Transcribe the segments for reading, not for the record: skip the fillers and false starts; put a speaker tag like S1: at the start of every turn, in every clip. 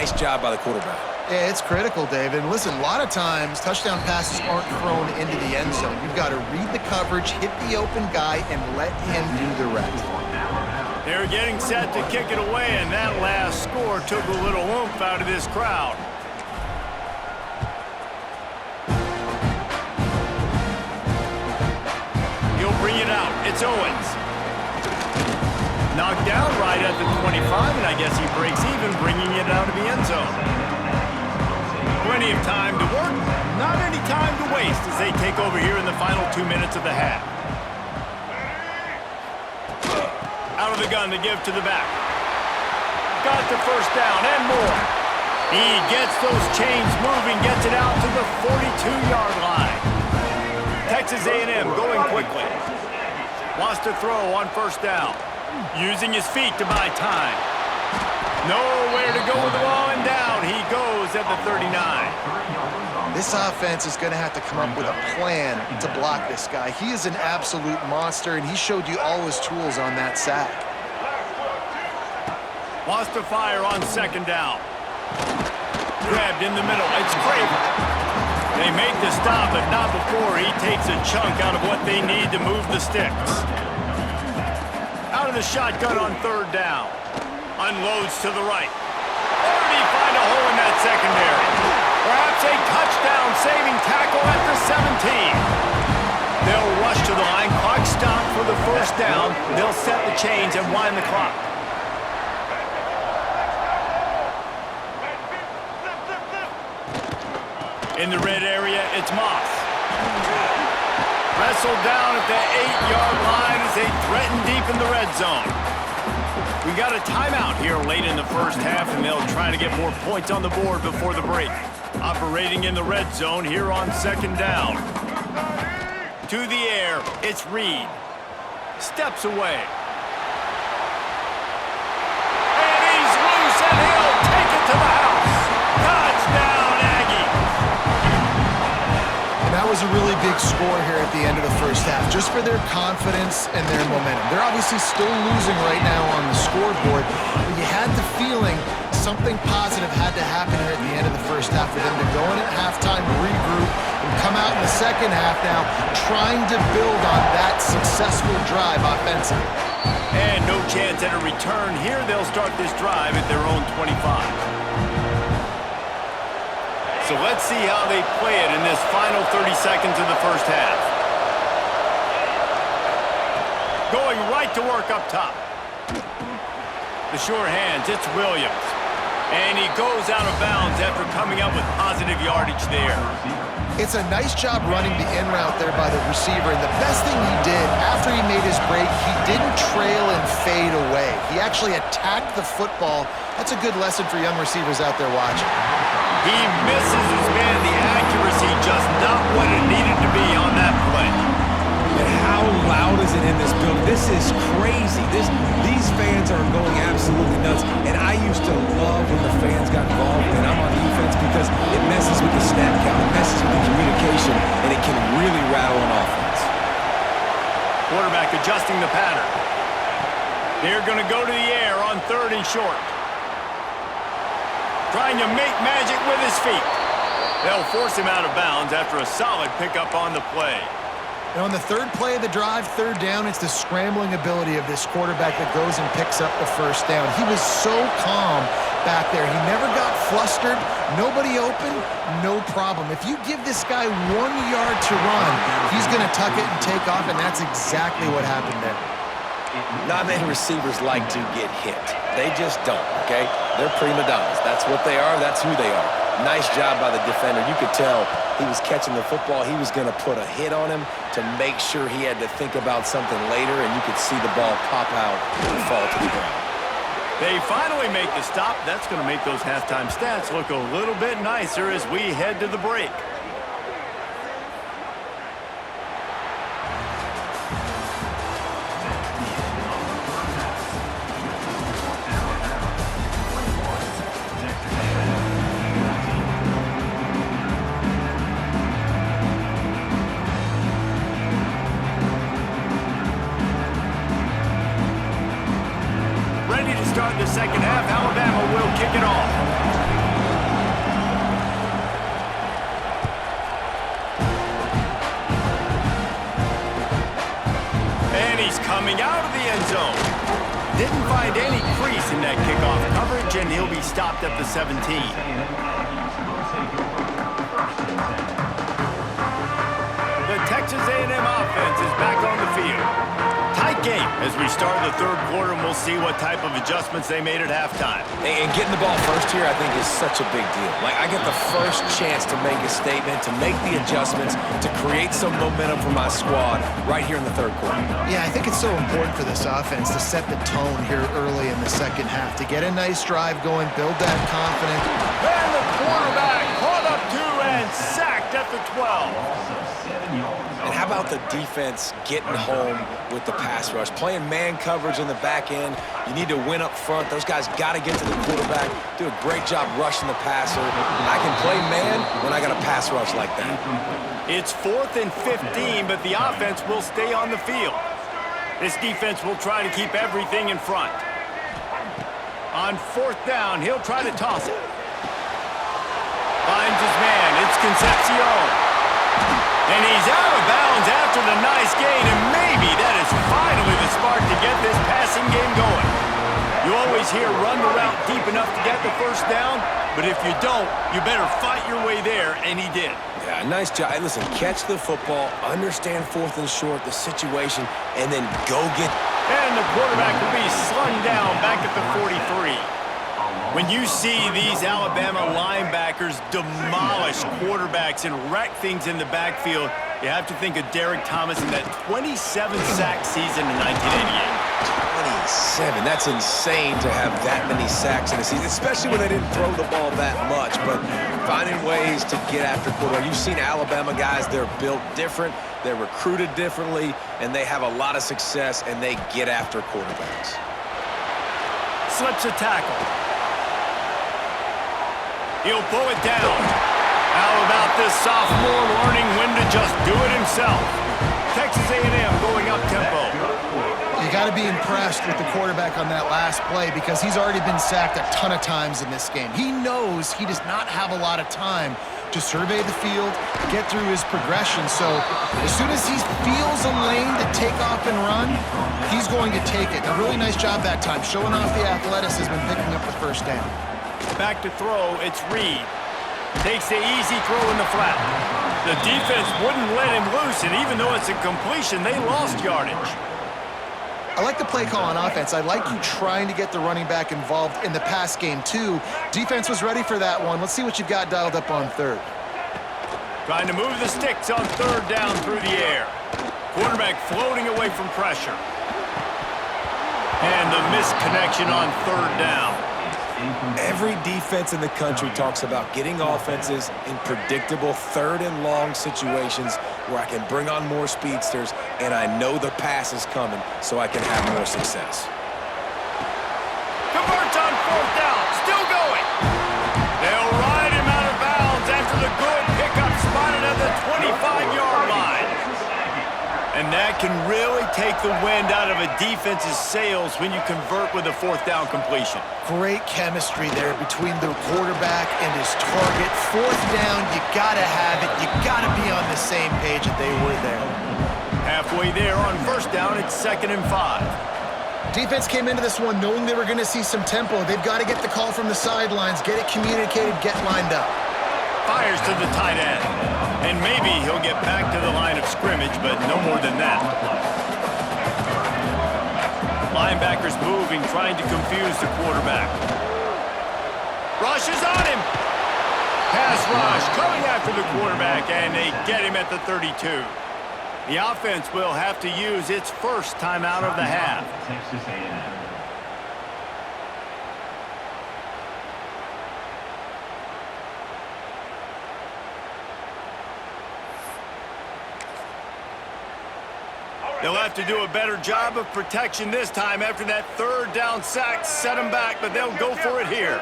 S1: Nice job by the quarterback.
S2: Yeah, it's critical, David. And listen, a lot of times touchdown passes aren't thrown into the end zone. You've got to read the coverage, hit the open guy, and let him do the rest.
S3: They're getting set to kick it away, and that last score took a little oomph out of this crowd. He'll bring it out. It's Owens. Knocked down right at the 25, and I guess he breaks even, bringing it out of the end zone. Plenty of time to work, not any time to waste as they take over here in the final 2 minutes of the half. Out of the gun to give to the back. Got the first down and more. He gets those chains moving, gets it out to the 42-yard line. Texas A&M going quickly. Wants to throw on first down. Using his feet to buy time. Nowhere to go with the ball, and down he goes at the 39.
S2: This offense is going to have to come up with a plan to block this guy. He is an absolute monster, and he showed you all his tools on that sack.
S3: Wants to fire on second down. Grabbed in the middle. It's Craven. They make the stop, but not before he takes a chunk out of what they need to move the sticks. Out of the shotgun on third down. Unloads to the right. Or did he find a hole in that secondary? Perhaps a touchdown-saving tackle at the 17. They'll rush to the line. Clock stopped for the first down. They'll set the chains and wind the clock. In the red area, it's Moss. Wrestled down at the 8-yard line as they threaten deep in the red zone. We got a timeout here late in the first half, and they'll try to get more points on the board before the break. Operating in the red zone here on second down. To the air, it's Reed. Steps away. And he's loose, and he'll take it to the house. Touchdown, Aggie.
S2: And that was a really big score here at the end of the first half, just for their confidence and their momentum. They're obviously still losing right now on the scoreboard, but you had the feeling something positive had to happen here at the end of the first half for them to go in at halftime, regroup, and come out in the second half now trying to build on that successful drive offensively.
S3: And no chance at a return here. They'll start this drive at their own 25. So let's see how they play it in this final 30 seconds of the first half. Going right to work up top. The sure hands, it's Williams. And he goes out of bounds after coming up with positive yardage there.
S2: It's a nice job running the in route there by the receiver, and the best thing he did after he made his break, he didn't trail and fade away. He actually attacked the football. That's a good lesson for young receivers out there watching.
S3: He misses his man. The accuracy just not what it needed to be on that play.
S1: And how loud is it in this building? This is crazy. These fans are going absolutely nuts. And I used to love when the fans got involved, and I'm on defense, because it messes with the snap count, it messes with the communication, and it can really rattle an offense.
S3: Quarterback adjusting the pattern. They're going to go to the air on third and short. Trying to make magic with his feet. They'll force him out of bounds after a solid pickup on the play.
S2: And on the third play of the drive, third down, it's the scrambling ability of this quarterback that goes and picks up the first down. He was so calm back there. He never got flustered. Nobody open, no problem. If you give this guy 1 yard to run, he's going to tuck it and take off, and that's exactly what happened there.
S1: Not many receivers like to get hit. They just don't, okay? They're prima donnas. That's what they are. That's who they are. Nice job by the defender. You could tell he was catching the football. He was going to put a hit on him to make sure he had to think about something later, and you could see the ball pop out and fall to the ground.
S3: They finally make the stop. That's going to make those halftime stats look a little bit nicer as we head to the break. Ready to start the second half. Alabama will kick it off. stopped at the 17. The Texas A&M offense is back on the field. Tight game as we start the third quarter, and we'll see what type of adjustments they made at halftime.
S1: And getting the ball first here, I think, is such a big deal. Like, I get the first chance to make a statement, to make the adjustments, to create some momentum for my squad right here in the third quarter.
S2: Yeah, I think it's so important for this offense to set the tone here early in the second half, to get a nice drive going, build that confidence.
S3: And the quarterback caught up to and sacked at the 12.
S1: And how about the defense getting home with the pass rush? Playing man coverage in the back end. You need to win up front. Those guys got to get to the quarterback, do a great job rushing the passer. I can play man when I got a pass rush like that.
S3: It's 4th and 15, but the offense will stay on the field. This defense will try to keep everything in front. On 4th down, he'll try to toss it. Finds his man. It's Concepcion. And he's out of bounds after the nice gain, and maybe that is finally the spark to get this passing game going. You always hear run the route deep enough to get the first down, but if you don't, you better fight your way there, and he did.
S1: Yeah, nice job. Hey, listen, catch the football, understand 4th and short, the situation, and then go get...
S3: And the quarterback will be slung down back at the 43. When you see these Alabama linebackers demolish quarterbacks and wreck things in the backfield, you have to think of Derek Thomas in that 27-sack season in 1988.
S1: 27. That's insane to have that many sacks in a season, especially when they didn't throw the ball that much. But finding ways to get after quarterback. You've seen Alabama guys, they're built different, they're recruited differently, and they have a lot of success, and they get after quarterbacks.
S3: Slips a tackle. He'll pull it down. How about this sophomore learning when to just do it himself? Texas A&M going up tempo.
S2: You got to be impressed with the quarterback on that last play because he's already been sacked a ton of times in this game. He knows he does not have a lot of time to survey the field, get through his progression. So as soon as he feels a lane to take off and run, he's going to take it. A really nice job that time, showing off the athleticism and picking up the first down.
S3: Back to throw, it's Reed. Takes the easy throw in the flat. The defense wouldn't let him loose, and even though it's a completion, they lost yardage.
S2: I like the play call on offense. I like you trying to get the running back involved in the pass game, too. Defense was ready for that one. Let's see what you've got dialed up on third.
S3: Trying to move the sticks on third down through the air. Quarterback floating away from pressure. And the misconnection on third down.
S1: Every defense in the country talks about getting offenses in predictable third and long situations where I can bring on more speedsters and I know the pass is coming so I can have more success.
S3: Converts on 4th down, still going. They'll ride him out of bounds after the good pickup spotted at the 25-yard line. And that can really take the wind out of a defense's sails when you convert with a 4th down completion.
S2: Great chemistry there between the quarterback and his target. 4th down, you gotta have it. You gotta be on the same page, and they were there.
S3: Halfway there on 1st down, it's 2nd and 5.
S2: Defense came into this one knowing they were gonna see some tempo. They've got to get the call from the sidelines, get it communicated, get lined up.
S3: Fires to the tight end. And maybe he'll get back to the line of scrimmage, but no more than that. Linebackers moving, trying to confuse the quarterback. Rush is on him. Pass rush coming after the quarterback, and they get him at the 32. The offense will have to use its first timeout of the half.
S4: Texas A&M.
S3: They'll have to do a better job of protection this time after that 3rd down sack set them back, but they'll go for it here.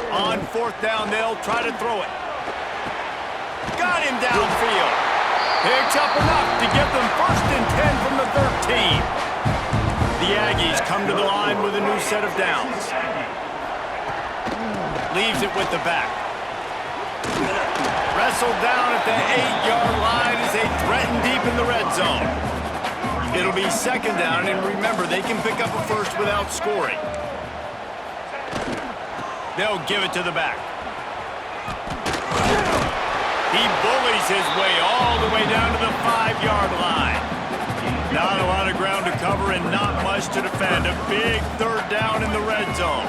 S3: On 4th down, they'll try to throw it. Got him downfield. Picks up enough to get them 1st and 10 from the 13. The Aggies come to the line with a new set of downs. Leaves it with the back. Wrestled down at the 8-yard line as they threaten deep in the red zone. It'll be second down, and remember, they can pick up a first without scoring. They'll give it to the back. He bullies his way all the way down to the 5-yard line. Not a lot of ground to cover and not much to defend. A big third down in the red zone.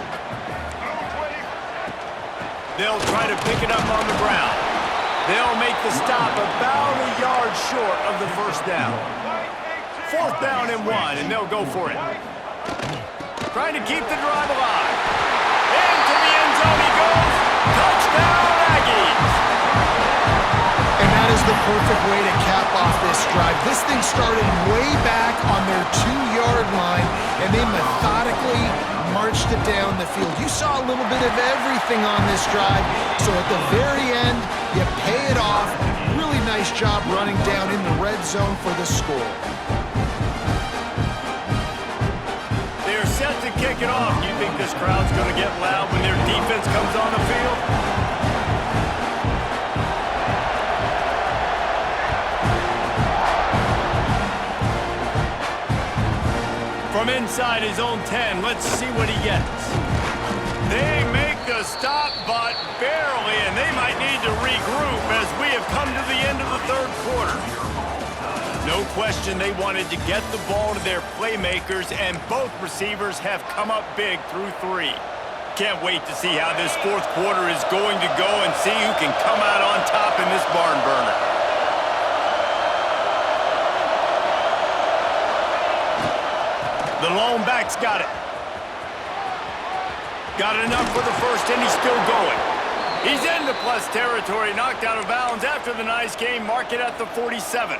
S3: They'll try to pick it up on the ground. They'll make the stop about a yard short of the first down. 4th down and 1, and they'll go for it. Trying to keep the drive alive. Into the end zone he goes. Touchdown, Aggies!
S2: And that is the perfect way to cap off this drive. This thing started way back on their 2-yard line, and they methodically marched it down the field. You saw a little bit of everything on this drive, so at the very end, you pay it off. Really nice job running down in the red zone for the score.
S3: They're set to kick it off. You think this crowd's going to get loud when their defense comes on the field? From inside his own 10, let's see what he gets. They make the stop, but barely, and they might need to regroup as we have come to the end of the third quarter. No question they wanted to get the ball to their playmakers, and both receivers have come up big through 3. Can't wait to see how this fourth quarter is going to go and see who can come out on top in this barn burner. The lone back's got it. Got enough for the first, and he's still going. He's into plus territory, knocked out of bounds after the nice game. Mark it at the 47.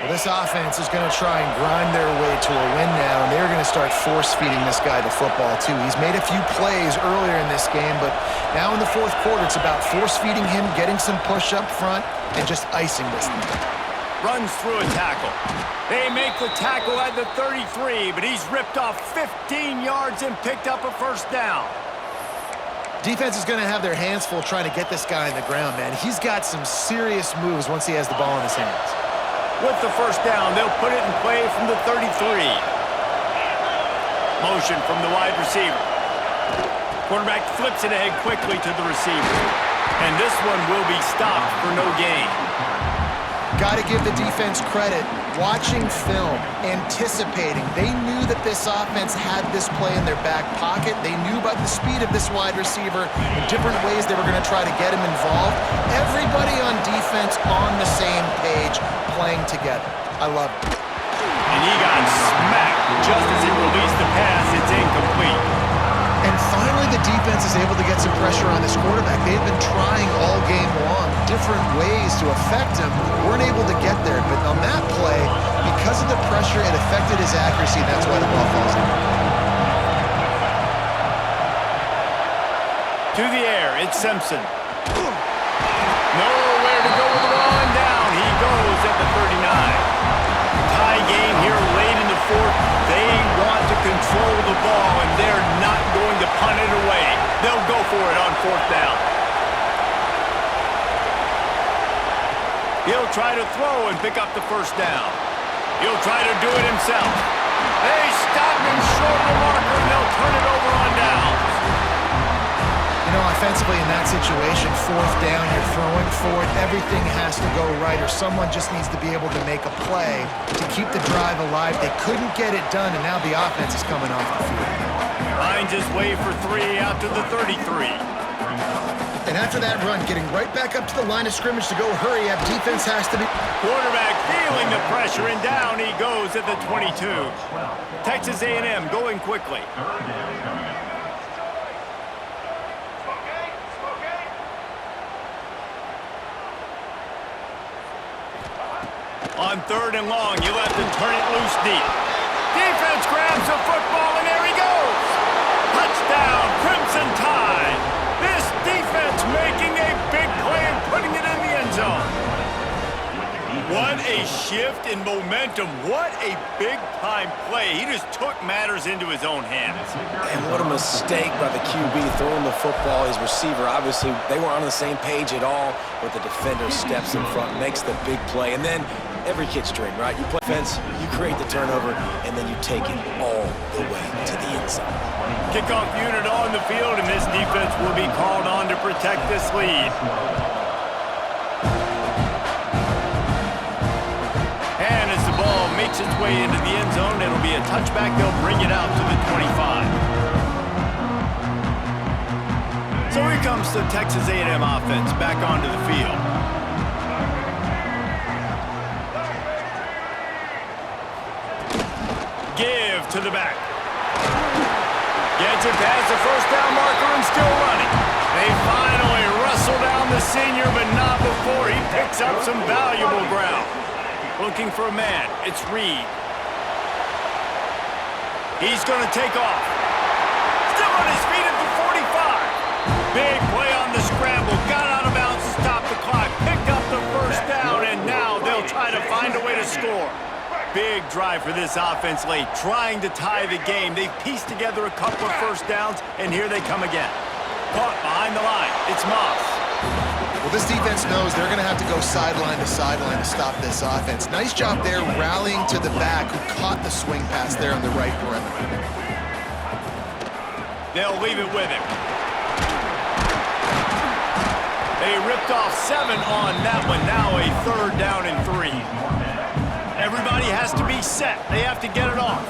S2: Well, this offense is going to try and grind their way to a win now, and they're going to start force-feeding this guy the football, too. He's made a few plays earlier in this game, but now in the fourth quarter, it's about force-feeding him, getting some push up front, and just icing this thing.
S3: Runs through a tackle. They make the tackle at the 33, but he's ripped off 15 yards and picked up a first down.
S2: Defense is going to have their hands full trying to get this guy on the ground, man. He's got some serious moves once he has the ball in his hands.
S3: With the first down, they'll put it in play from the 33. Motion from the wide receiver. Quarterback flips it ahead quickly to the receiver. And this one will be stopped for no gain.
S2: Got to give the defense credit. Watching film, anticipating. They knew that this offense had this play in their back pocket. They knew about the speed of this wide receiver and different ways they were going to try to get him involved. Everybody on defense on the same page, playing together. I love it.
S3: And he got smacked just as he released the pass. It's incomplete.
S2: And finally, the defense is able to get some pressure on this quarterback. They've been trying all game long, different ways to affect him. Weren't able to get there, but on that play, because of the pressure, it affected his accuracy, and that's why the ball falls in.
S3: To the air, it's Simpson. Nowhere to go with the ball, and down he goes at the 39. Tie game here late in the fourth. They want to control the ball, and they're not going to punt it away. They'll go for it on 4th down. He'll try to throw and pick up the first down. He'll try to do it himself. They stop him short of the marker, and they'll turn it over on downs.
S2: You know, offensively in that situation, 4th down, you're throwing for it. Everything has to go right, or someone just needs to be able to make a play to keep the drive alive. They couldn't get it done, and now the offense is coming off the field.
S3: Finds his way for 3 out to the 33.
S2: And after that run, getting right back up to the line of scrimmage to go hurry up, defense has to be...
S3: Quarterback feeling the pressure, and down he goes at the 22. Texas A&M going quickly. On 3rd and long, you'll have to turn it loose deep. Defense grabs the football, and there he goes. Touchdown, Crimson Tide. This defense making a big play and putting it in the end zone. What a shift in momentum. What a big-time play. He just took matters into his own hands.
S1: And what a mistake by the QB throwing the football. His receiver, obviously, they weren't on the same page at all, but the defender steps in front, makes the big play. And then Every kid's dream, right? You play defense, you create the turnover, and then you take it all the way to the end zone.
S3: Kickoff unit on the field, and this defense will be called on to protect this lead. And as the ball makes its way into the end zone, it'll be a touchback. They'll bring it out to the 25. So here comes the Texas A&M offense back onto the field. Give to the back. Gets it past the first down marker and still running. They finally wrestle down the senior, but not before he picks up some valuable ground. Looking for a man. It's Reed. He's going to take off. Still on his feet at the 45. Big play on the scramble. Got out of bounds to stop the clock. Picked up the first down, and now they'll try to find a way to score. Big drive for this offense late, trying to tie the game. They've pieced together a couple of first downs, and here they come again. Caught behind the line. It's Moss.
S2: Well, this defense knows they're going to have to go sideline to stop this offense. Nice job there rallying to the back who caught the swing pass there on the right perimeter.
S3: They'll leave it with him. They ripped off 7 on that one. Now a 3rd down and 3. Everybody has to be set. They have to get it off.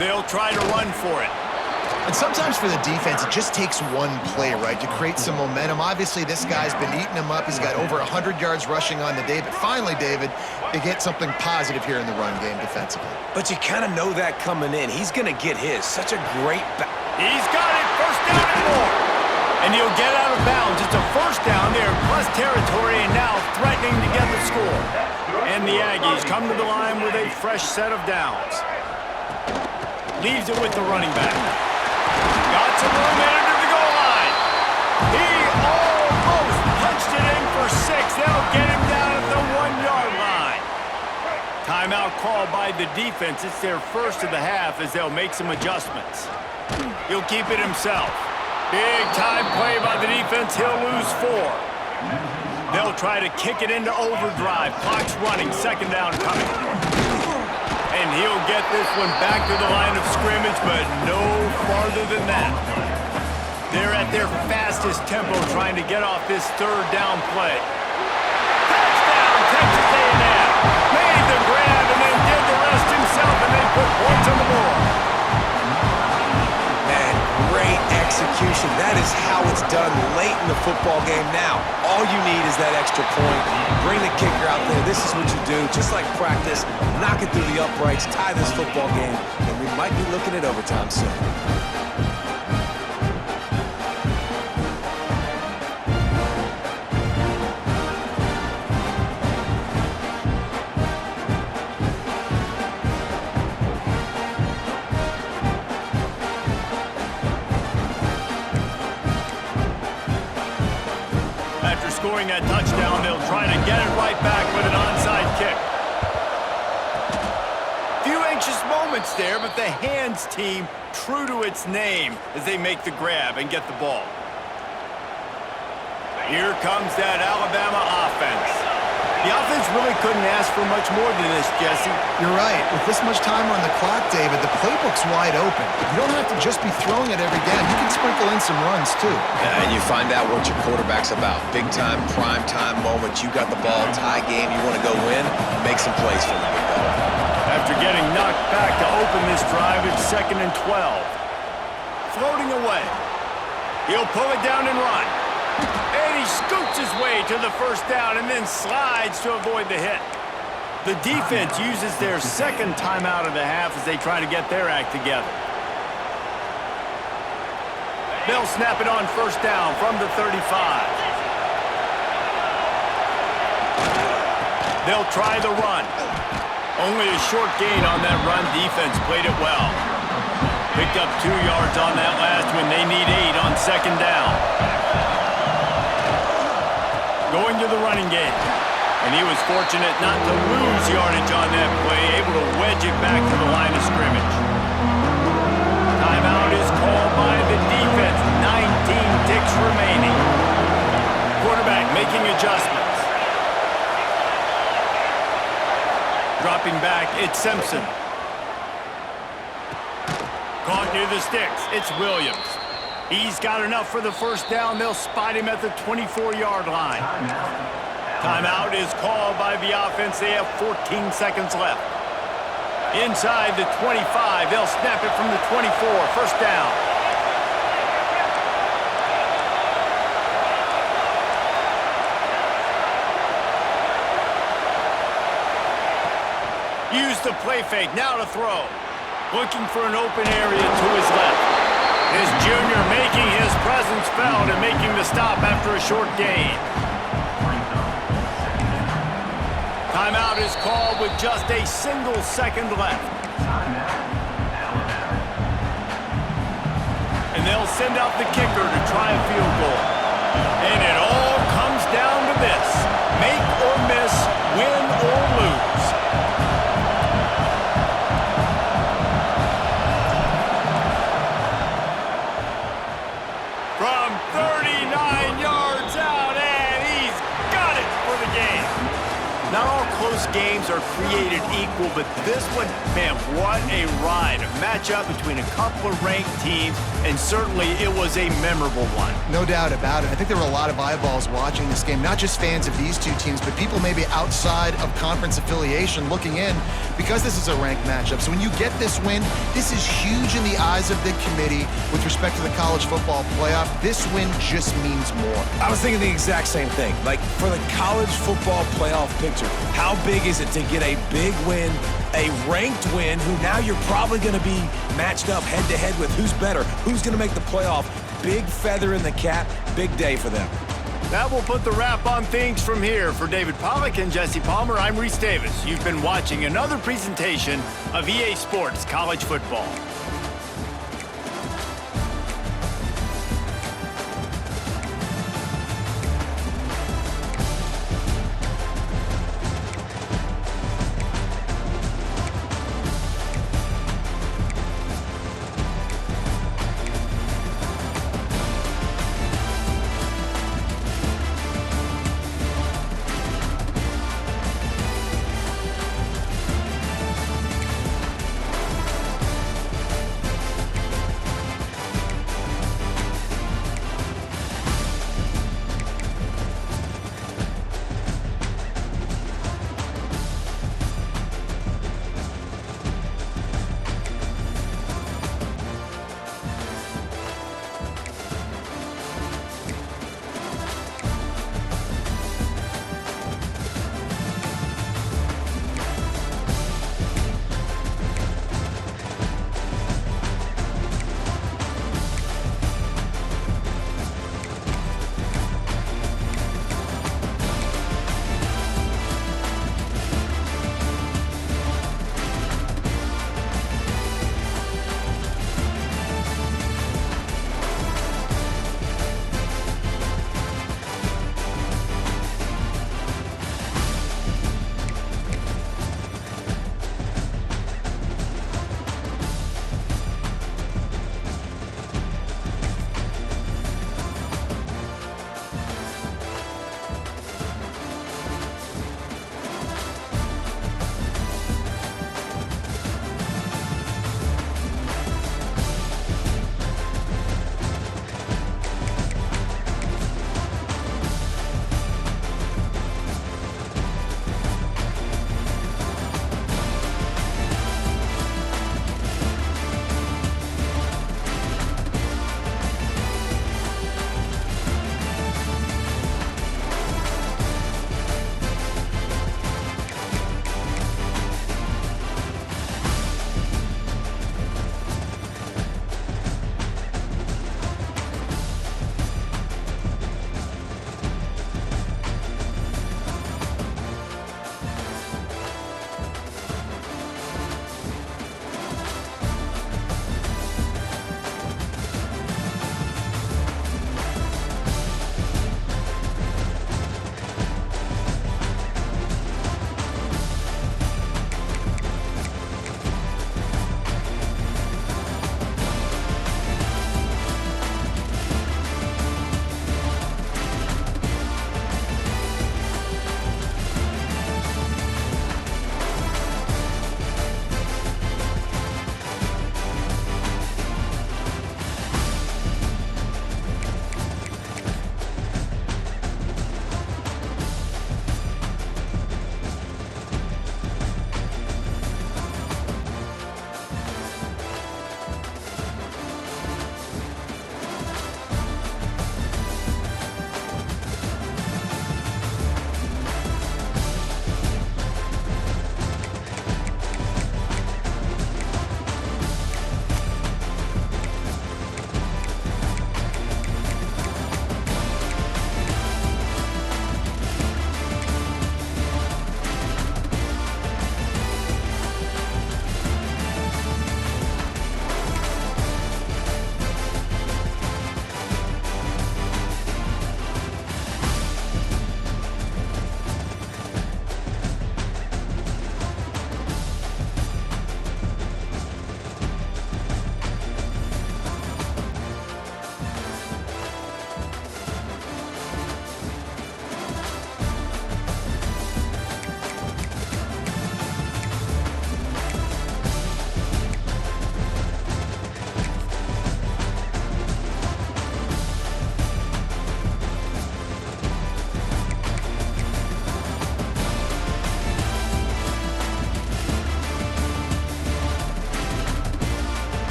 S3: They'll try to run for it.
S2: And sometimes for the defense, it just takes one play, right, to create some momentum. Obviously, this guy's been eating him up. He's got over 100 yards rushing on the day. But finally, David, they get something positive here in the run game defensively.
S1: But you kind of know that coming in. He's going to get his. Such a great back.
S3: He's got it. First down and more. And he'll get out of bounds. It's a first down there, plus territory, and now threatening to get the score. And the Aggies come to the line with a fresh set of downs. Leaves it with the running back. Got some room into the goal line. He almost punched it in for 6. They'll get him down at the 1-yard line. Timeout called by the defense. It's their first of the half as they'll make some adjustments. He'll keep it himself. Big time play by the defense. He'll lose 4. They'll try to kick it into overdrive. Clock's running. 2nd down coming. And he'll get this one back to the line of scrimmage, but no farther than that. They're at their fastest tempo trying to get off this 3rd down play. Touchdown, Texas A&M. Made the grab and then did the rest himself, and they put points on the board.
S1: Great execution. That is how it's done late in the football game now. All you need is that extra point. Bring the kicker out there. This is what you do. Just like practice, knock it through the uprights, tie this football game, and we might be looking at overtime soon.
S3: Scoring that touchdown, they'll try to get it right back with an onside kick. Few anxious moments there, but the hands team true to its name as they make the grab and get the ball. Here comes that Alabama offense. The offense really couldn't ask for much more than this, Jesse.
S2: You're right. With this much time on the clock, David, the playbook's wide open. You don't have to just be throwing it every down. You can sprinkle in some runs, too.
S1: And you find out what your quarterback's about. Big time, prime time moment. You got the ball, tie game. You want to go win, make some plays for the big dog.
S3: After getting knocked back to open this drive, it's 2nd and 12. Floating away. He'll pull it down and run. And he scoots his way to the first down and then slides to avoid the hit. The defense uses their 2nd timeout of the half as they try to get their act together. They'll snap it on first down from the 35. They'll try the run. Only a short gain on that run. Defense played it well. Picked up 2 yards on that last one. They need 8 on 2nd down. Going to the running game. And he was fortunate not to lose yardage on that play, able to wedge it back to the line of scrimmage. Timeout is called by the defense. 19 ticks remaining. Dropping back, it's Simpson. Caught near the sticks, it's Williams. He's got enough for the first down. They'll spot him at the 24-yard line. Timeout is called by the offense. They have 14 seconds left. Inside the 25, they'll snap it from the 24. First down. Use the play fake, now to throw. Looking for an open area to his left. His junior making his presence felt and making the stop after a short gain. Timeout is called with just a single second left. And they'll send out the kicker to try a field goal. And it all comes down to this. Make or miss, win or lose. From 39 yards out, and he's got it for the game. Not all close games are created equal, but this one, man, what a ride. A matchup between a couple of ranked teams, and certainly it was a memorable one.
S2: No doubt about it. I think there were a lot of eyeballs watching this game, not just fans of these two teams, but people maybe outside of conference affiliation looking in because this is a ranked matchup. So when you get this win, this is huge in the eyes of the committee with respect to the college football playoff. This win just means more.
S1: I was thinking the exact same thing. Like, for the college football playoff picture, how big is it to get a big win, a ranked win, who now you're probably going to be matched up head-to-head with who's better, who's going to make the playoff. Big feather in the cap, big day for them.
S3: That will put the wrap on things from here. For David Pollack and Jesse Palmer, I'm Reese Davis. You've been watching another presentation of EA Sports College Football.